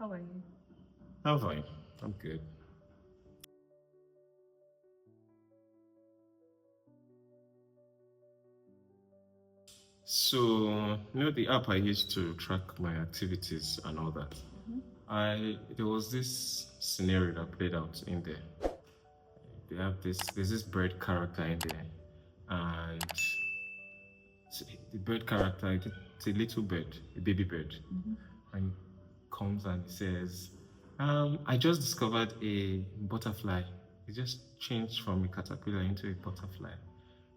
How are you? I'm fine. I'm good. So, the app I use to track my activities and all that. There was this scenario that played out in there. There's this bird character in there, and the bird character, it's a little bird, a baby bird, and he comes and he says, I just discovered a butterfly. It just changed from a caterpillar into a butterfly,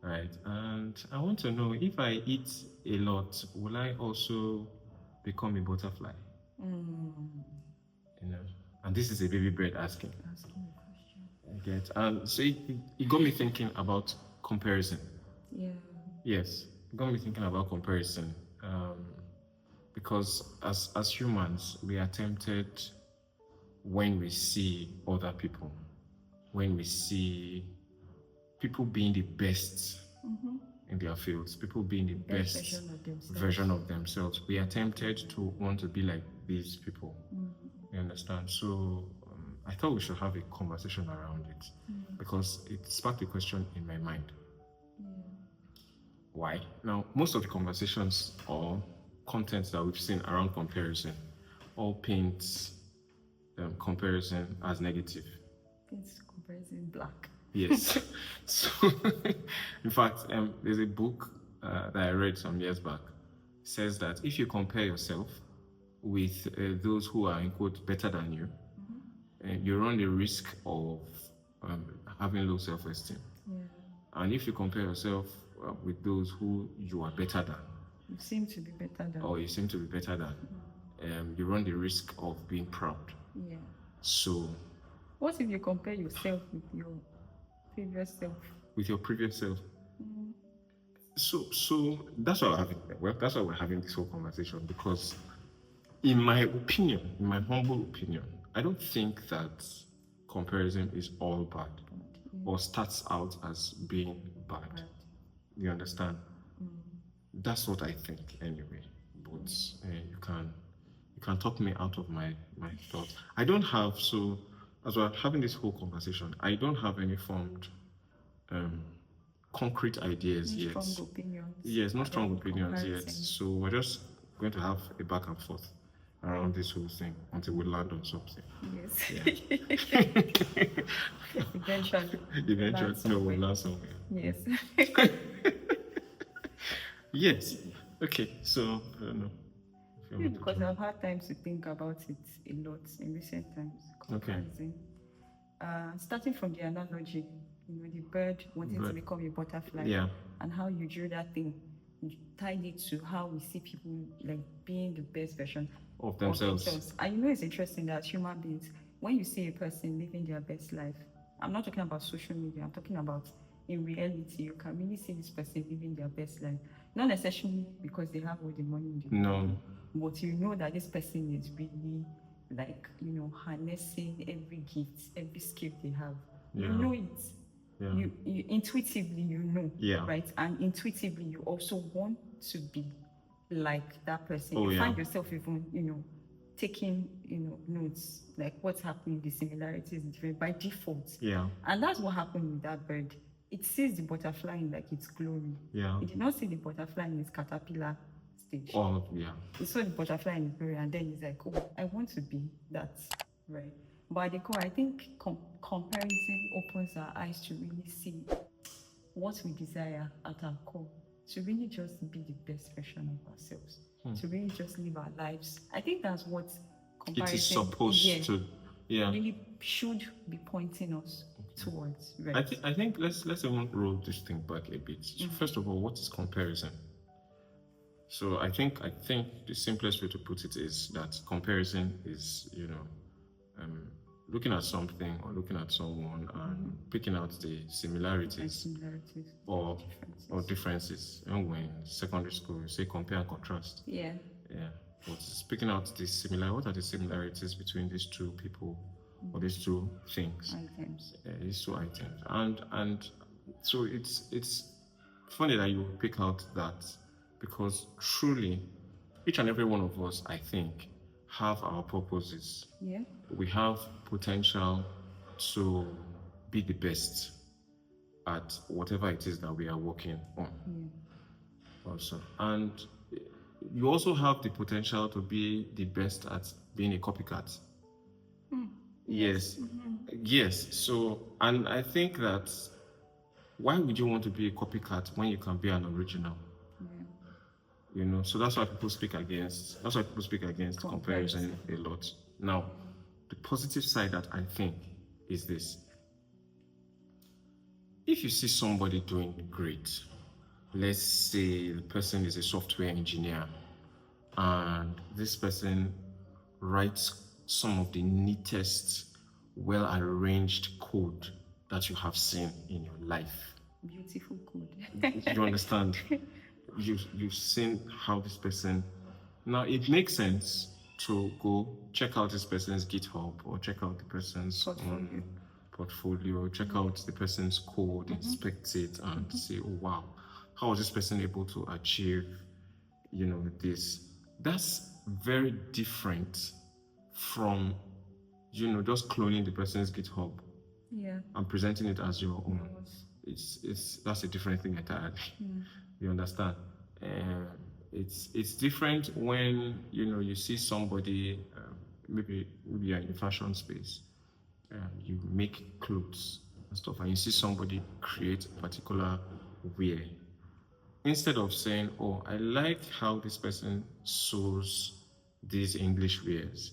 right? And I want to know, if I eat a lot, will I also become a butterfly? You know, and this is a baby bird asking. Asking a question. I get, and so it got me thinking about comparison. Yeah. Yes, it got me thinking about comparison. Because as humans, we are tempted when we see other people, when we see people being the best in their fields, people being the best version of themselves. We are tempted to want to be like these people. You understand? So I thought we should have a conversation around it because it sparked a question in my mind. Why? Now, most of the conversations or contents that we've seen around comparison all paints comparison as negative. It's comparison black. Yes. So, in fact, there's a book that I read some years back. It says that if you compare yourself with those who are, in quote, better than you, you run the risk of having low self-esteem. Yeah. And if you compare yourself with those who you are better than, You seem to be better than. or you seem to be better than, you run the risk of being proud. Yeah. So, What if you compare yourself with your previous self? with your previous self. So that's why we're having this whole conversation, because in my opinion, in my humble opinion, I don't think that comparison is all bad or starts out as being bad. You understand? That's what I think anyway. But you can talk me out of my thoughts. I don't have, so as we're having this whole conversation, I don't have any formed concrete ideas yet. Strong opinions. Yes, no strong opinions yet. comparison. So we're just going to have a back and forth around this whole thing until we land on something. Yes. Yeah. Eventually. Eventually, no, we'll land somewhere. Yes. Yes. Okay. So I don't know. If you want to Because join. I've had time to think about it a lot in recent times. Comparison. Starting from the analogy, the bird wanting to become a butterfly, Yeah. and how you drew that thing, you tied it to how we see people like being the best version Of themselves. And it's interesting that human beings, when you see a person living their best life, I'm not talking about social media, I'm talking about in reality, you can really see this person living their best life. Not necessarily because they have all the money in the world, No. but you know that this person is really like, harnessing every gift, every skill they have. Yeah. You know it. Yeah. You intuitively, Yeah. right? And intuitively, you also want to be like that person. Oh, You yeah. find yourself even, taking, notes, like what's happening, the similarities, different by default. Yeah. And that's what happened with that bird. It sees the butterfly in like its glory. Yeah. It did not see the butterfly in its caterpillar stage. Oh, yeah. He saw the butterfly in its glory, and then he's like, oh, I want to be that, right? But at the core, I think comparison opens our eyes to really see what we desire at our core, to really just be the best version of ourselves, to really just live our lives. I think that's what comparison It is supposed to. Yeah. really should be pointing us towards. Right? I think let's even roll this thing back a bit. So first of all, what is comparison? So I think the simplest way to put it is that comparison is looking at something or looking at someone and picking out the similarities or differences. And when secondary school, you say compare and contrast. Yeah. Yeah. But picking out what are the similarities between these two people or these two things? Items. These two items. And so it's funny that you pick out that, because truly each and every one of us, I think, have our purposes. Yeah. We have potential to be the best at whatever it is that we are working on. Also, and you also have the potential to be the best at being a copycat. Yes. Yes. So, and I think that why would you want to be a copycat when you can be an original? You know, so that's why people speak against. That's why people speak against comparison a lot. Now, the positive side that I think is this: if you see somebody doing great, let's say the person is a software engineer, and this person writes some of the neatest, well-arranged code that you have seen in your life. Beautiful code. You understand? You've seen how this person. Now it makes sense to go check out this person's GitHub or check out the person's portfolio, check out the person's code, inspect it, and say, oh wow, how was this person able to achieve, you know, this? That's very different from, you know, just cloning the person's GitHub and presenting it as your own. That's a different thing entirely. You understand? It's different when, you know, you see somebody, maybe you're in the fashion space, you make clothes and stuff, and you see somebody create a particular wear. Instead of saying, oh, I like how this person sews these English wears.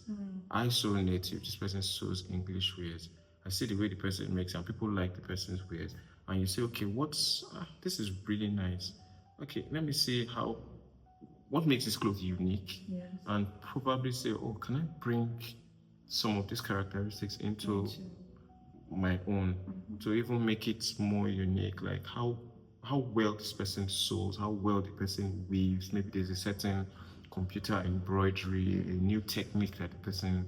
I sew native, this person sews English wears. I see the way the person makes, and people like the person's wears. And you say, okay, this is really nice. Okay, let me see what makes this cloth unique, and probably say, oh, can I bring some of these characteristics into my own to even make it more unique, like how well this person sews, how well the person weaves. Maybe there's a certain computer embroidery, a new technique that the person,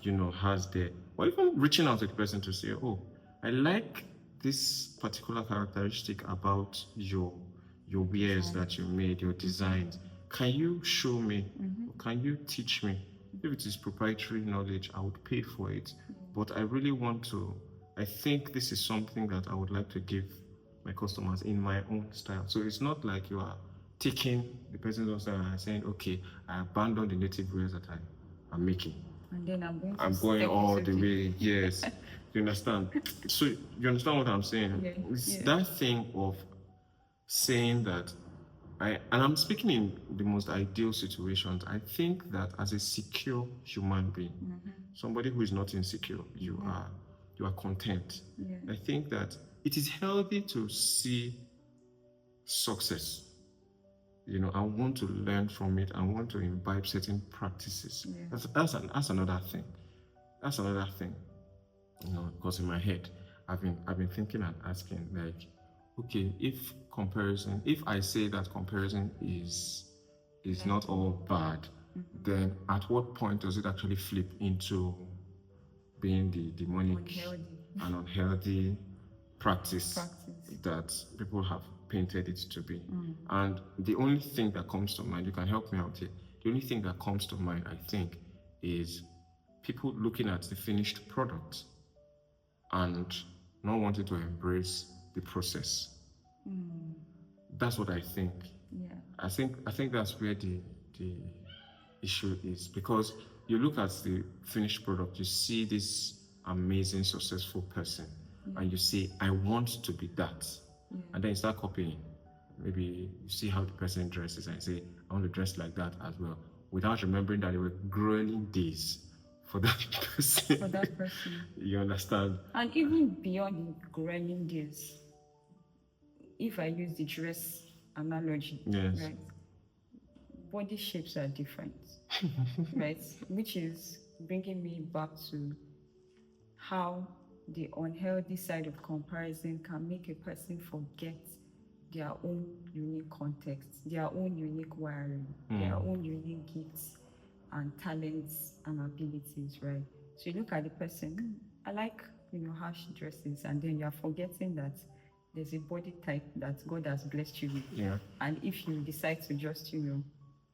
you know, has there. Or even reaching out to the person to say, oh, I like this particular characteristic about your wares that you made, your designs. Can you show me? Can you teach me? If it is proprietary knowledge, I would pay for it. But I really I think this is something that I would like to give my customers in my own style. So it's not like you are taking the person's own style and saying, okay, I abandon the native wares that I'm making. And then I'm going all the way. Yes. You understand? So you understand what I'm saying? It's that thing of saying that and I'm speaking in the most ideal situations. I think that as a secure human being, somebody who is not insecure, you are content. I think that it is healthy to see success, you know, I want to learn from it. I want to imbibe certain practices. That's another thing. That's another thing. You know, because in my head, I've been thinking and asking, like, okay, if I say that comparison is not all bad, then at what point does it actually flip into being the demonic and unhealthy practice that people have painted it to be? And the only thing that comes to mind, you can help me out here, the only thing that comes to mind, I think, is people looking at the finished product and not wanting to embrace the process. That's what I think. I think that's where the issue is, because you look at the finished product, you see this amazing, successful person, and you say, I want to be that. And then you start copying. Maybe you see how the person dresses and you say, I want to dress like that as well, without remembering that there were grueling days for that person. You understand? And even beyond the grueling days, if I use the dress analogy, right? Body shapes are different, right? Which is bringing me back to how the unhealthy side of comparison can make a person forget their own unique context, their own unique wiring, their own unique gifts and talents and abilities, right? So you look at the person, I like, how she dresses, and then you're forgetting that there's a body type that God has blessed you with. Yeah. And if you decide to just,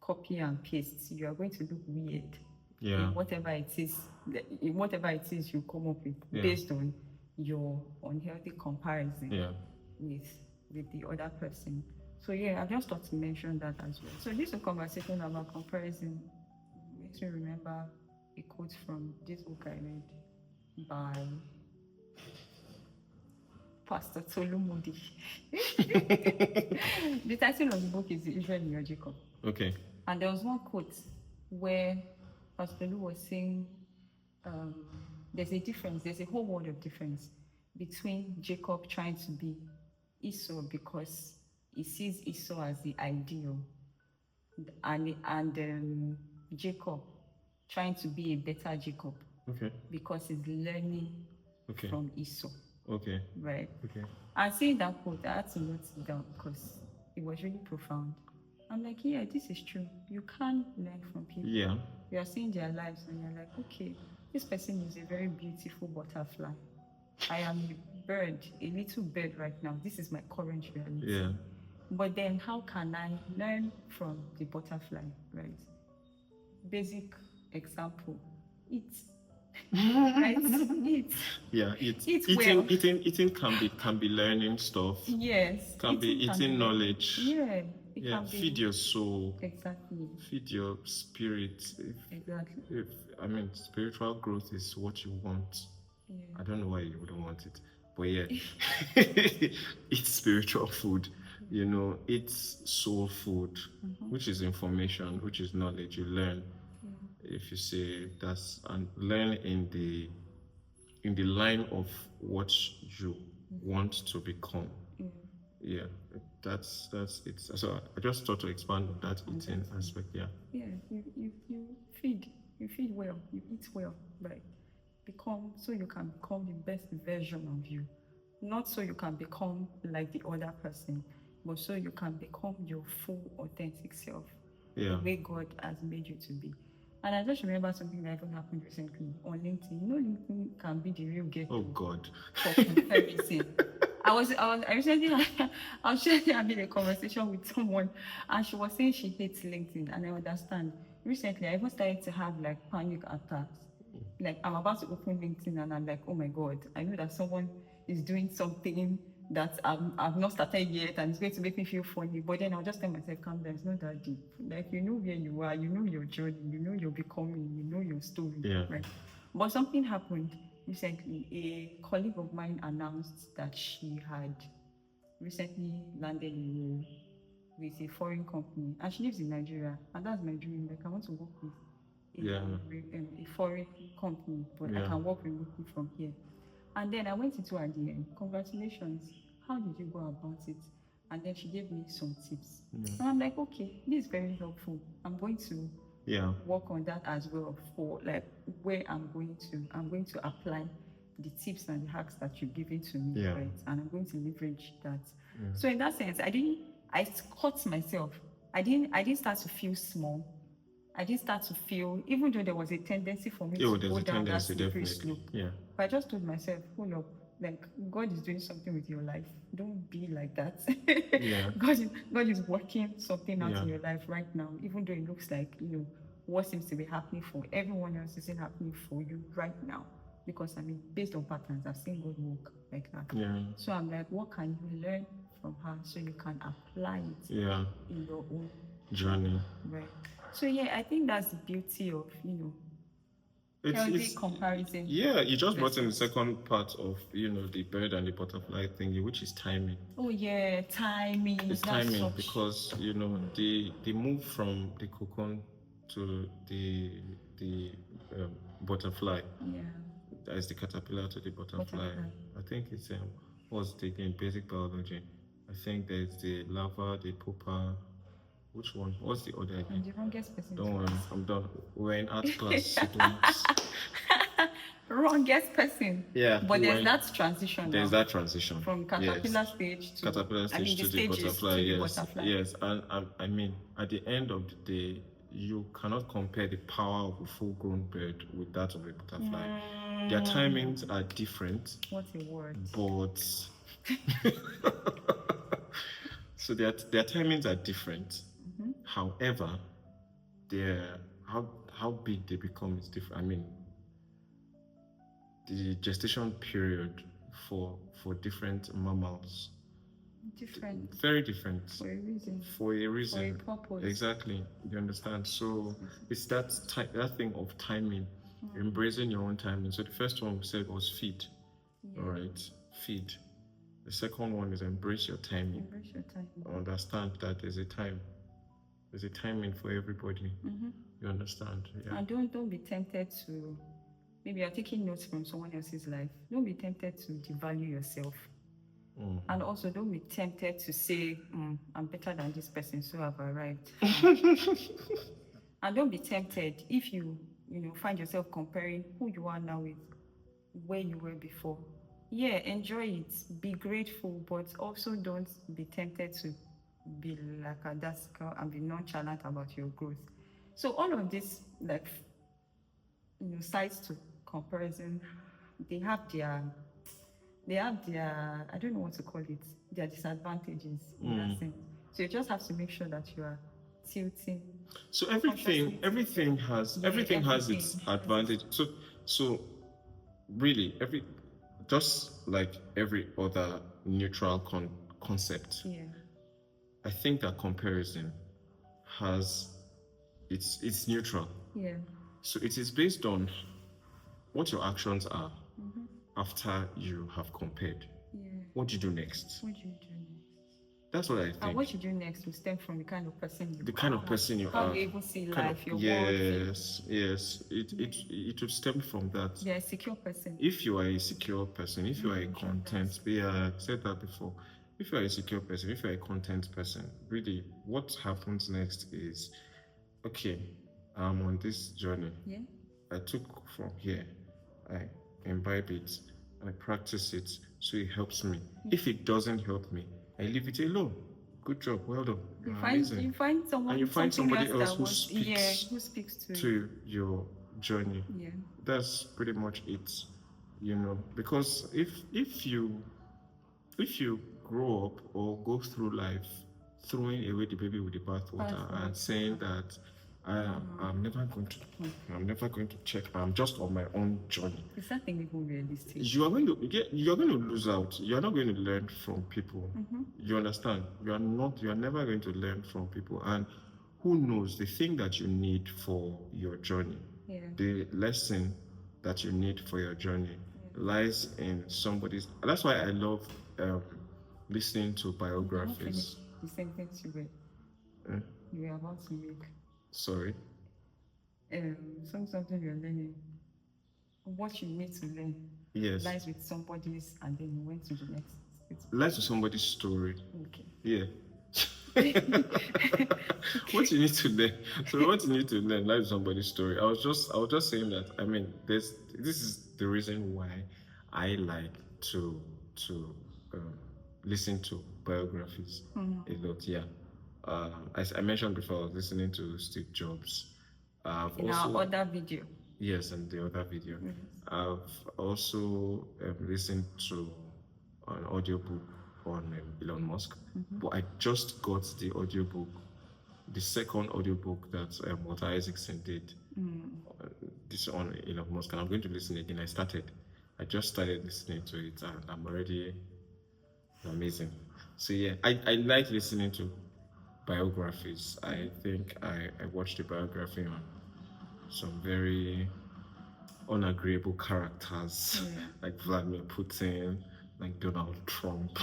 copy and paste, you are going to look weird. Yeah. in whatever it is, you come up with, Yeah. based on your unhealthy comparison Yeah. with the other person. So yeah, I just thought to mention that as well. So this conversation about comparison makes me remember a quote from this book I read by Pastor Tolumudi. The title of the book is Israel Jacob. Okay. And there was one quote where Pastor Tolu was saying there's a difference, there's a whole world of difference between Jacob trying to be Esau because he sees Esau as the ideal, and Jacob trying to be a better Jacob. Okay. Because he's learning from Esau. Okay. Right. Okay. And seeing that quote, I had to note it down because it was really profound. I'm like, yeah, this is true. You can learn from people. Yeah. You are seeing their lives and you're like, okay, this person is a very beautiful butterfly. I am a bird, a little bird right now. This is my current reality. Yeah. But then how can I learn from the butterfly, right? Basic example, eat. Right? Eat. Yeah, eating can be learning stuff. Yes. Can be eating knowledge. Yeah. Yeah, feed your soul. Exactly. Feed your spirit. Exactly. Spiritual growth is what you want. Yeah. I don't know why you wouldn't want it, but yeah, it's spiritual food. You know, it's soul food, which is information, which is knowledge. You learn. If you say that's and learn in the line of what you want to become. Yeah, that's it. So I just thought to expand on that eating aspect. Yeah. Yeah, you feed well, you eat well, right? So you can become the best version of you, not so you can become like the other person, but so you can become your full authentic self, the way God has made you to be. And I just remember something that even happened recently on LinkedIn. You know, LinkedIn can be the real ghetto. Oh God. For comparison. I recently having a conversation with someone, and she was saying she hates LinkedIn, and I understand. Recently, I even started to have like panic attacks. Like I'm about to open LinkedIn, and I'm like, oh my God, I know that someone is doing something that I've not started yet, and it's going to make me feel funny. But then I'll just tell myself, calm down, it's not that deep. Like, you know where you are, you know your journey, you know your becoming, you know your story. Yeah. Right? But something happened recently. A colleague of mine announced that she had recently landed a role with a foreign company, and she lives in Nigeria, and that's my dream. Like, I want to work with a foreign company, but I can work remotely from here. And then I went into her DM. Congratulations. How did you go about it? And then she gave me some tips. And I'm like, okay, this is very helpful. I'm going to work on that as well for like where I'm going to apply the tips and the hacks that you've given to me, right? And I'm going to leverage that. So in that sense, I caught myself. I didn't start to feel small. I didn't start to feel, even though there was a tendency for me to go down that slippery slope. Yeah. But I just told myself, hold up, like God is doing something with your life. Don't be like that. Yeah. God is working something out in your life right now, even though it looks like, what seems to be happening for everyone else isn't happening for you right now. Because based on patterns, I've seen God work like that. Yeah. So I'm like, what can you learn from her so you can apply it in your own journey? Right. So yeah, I think that's the beauty of, healthy comparison. Yeah, you just brought in the second part of, the bird and the butterfly thing, which is timing. Oh yeah, timing. It's timing because, the move from the cocoon to the butterfly. Yeah. That is the caterpillar to the butterfly. I think it's what's the again, basic biology. I think there's the larva, the pupa. Which one? What's the other? I'm the wrongest person. Don't worry, I'm done. We're in art class. Wrongest person. Yeah. But there's that transition. There's that transition from caterpillar stage to the butterfly. Yes. And at the end of the day, you cannot compare the power of a full-grown bird with that of a butterfly. Their timings are different. What a word. But so their timings are different. However, how how big they become is different. I mean, the gestation period for different mammals, Different very different. for a reason. For a reason. For a purpose. Exactly. You understand? So it's that thing of timing, embracing your own timing. So the first one we said was feed. Yeah. All right, feed. The second one is embrace your timing. Embrace your time. Understand that there's a time. There's a timing for everybody. You understand? Yeah. And don't be tempted to, maybe you're taking notes from someone else's life. Don't be tempted to devalue yourself. And also don't be tempted to say, I'm better than this person, so I've arrived. And don't be tempted if you find yourself comparing who you are now with where you were before. Yeah, enjoy it, be grateful, but also don't be tempted to be lackadaisical and be nonchalant about your growth. So all of this, like, sides to comparison, they have their I don't know what to call it, their disadvantages in that sense. So you just have to make sure that you are tilting. So everything has its advantage. So really just like every other neutral concept. Yeah. I think that comparison has it's neutral. Yeah. So it is based on what your actions are after you have compared. Yeah. What do you do next? What do you do next? That's what I think. And what you do next will stem from the kind of person you are. The kind of person you How are. you even see life, your world. Yes. It would stem from that. You're a secure person. If you are a secure person, if you are a content, I said that before. If you are a secure person, if you are a content person, really, what happens next is, okay, I'm on this journey. Yeah. I took from here, I imbibe it, I practice it, so it helps me. If it doesn't help me, I leave it alone. Good job, well done. You find someone, and you find somebody else who speaks to your journey. Yeah. That's pretty much it, because if you grow up or go through life throwing away the baby with the bathwater and saying that I'm never going to check. I'm just on my own journey. Is that thing even realistic? You are going to lose out. You are not going to learn from people. You understand? You are never going to learn from people. And who knows, the thing that you need for your journey, the lesson that you need for your journey lies in somebody's. That's why I love listening to biographies. The sentence you were about to make. Sorry. Something you're learning. What you need to learn. Yes. Lies with somebody's, and then you went to the next. Lies with somebody's story. Okay. Yeah. What you need to learn. So what you need to learn lies with somebody's story. I was just saying that. I mean, this is the reason why I like to listen to biographies a lot. Yeah. As I mentioned before, I was listening to Steve Jobs. Our other video. Yes, and the other video. I've also listened to an audiobook on Elon Musk, but I just got the audiobook, the second audiobook that Walter Isaacson did. This on Elon Musk, and I'm going to listen again. I just started listening to it, and I'm already amazing. So yeah, I like listening to biographies. I think I watched a biography on some very unagreeable characters like Vladimir Putin, like Donald Trump,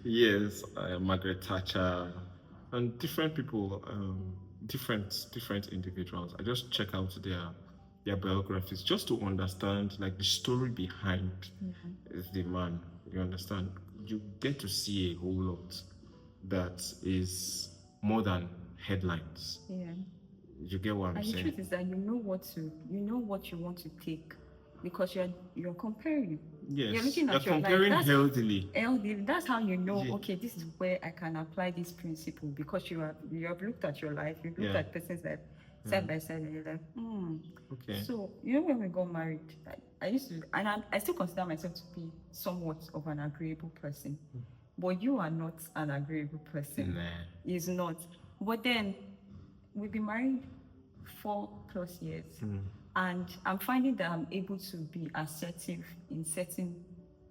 yes, Margaret Thatcher, and different people, different individuals. I just check out their biographies just to understand like the story behind the man. You understand? You get to see a whole lot that is more than headlines. Yeah. You get what I'm saying? And the truth is that you know what you want to take, because you're comparing. Yes. You're looking at your comparing life. healthily. That's how you know. Okay, this is where I can apply this principle, because you have looked at your life. You've looked at person's life side by side, and you're like, Okay. So when we got married, I used to, and I still consider myself to be somewhat of an agreeable person. But you are not an agreeable person. Nah. He's not. But then we've been married 4+ years. And I'm finding that I'm able to be assertive in certain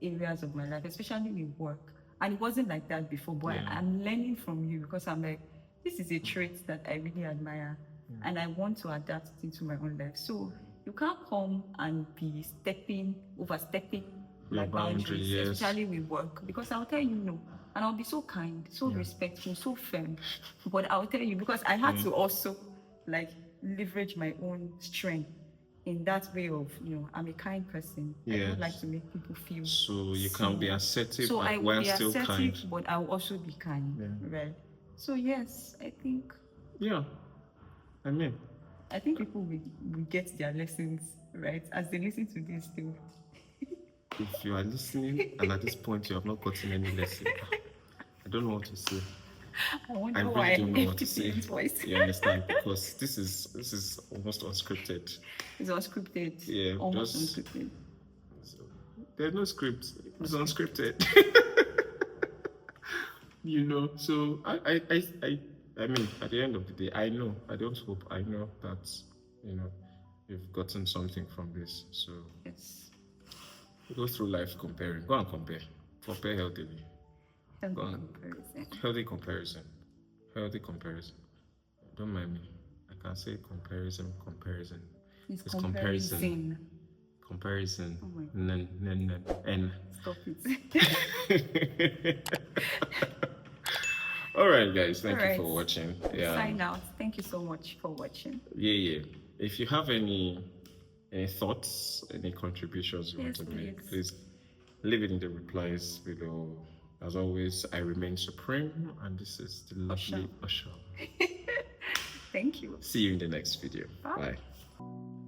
areas of my life, especially with work. And it wasn't like that before, but Yeah. I'm learning from you because I'm like, this is a trait that I really admire and I want to adapt it into my own life. So you can't come and be overstepping my Your boundary, boundaries, yes. especially with work, because I'll tell you no. And I'll be so kind, so respectful, so firm. But I'll tell you, because I had to also like leverage my own strength in that way of, I'm a kind person. I don't like Yes. to make people feel So you can be small. assertive So I will while be still assertive, kind. but I will also be kind, right? So yes, I think Yeah. I mean, people will get their lessons, right? As they listen to this too. if you are listening and at this point you have not gotten any lesson, I don't know what to say. I wonder I really why don't know what to say. voice. You understand? Because this is almost unscripted. It's unscripted. Yeah, Almost just unscripted. there's no script. It's unscripted. So I mean, at the end of the day, I know. I don't hope. I know that you've gotten something from this. So Yes. go through life comparing. Go and compare. Compare healthily. Healthy Go on. comparison. Healthy comparison. Healthy comparison. Don't mind me. I can say comparison. It's comparison. comparison. Comparison. Oh my God. N. Stop it. All right, guys. Thank you Alright. for watching. Yeah. Sign out. Thank you so much for watching. Yeah. If you have any thoughts, any contributions you want Yes, to make, please. please leave it in the replies below. As always, I remain supreme, and this is the lovely Osham. Thank you. See you in the next video. Bye. Bye.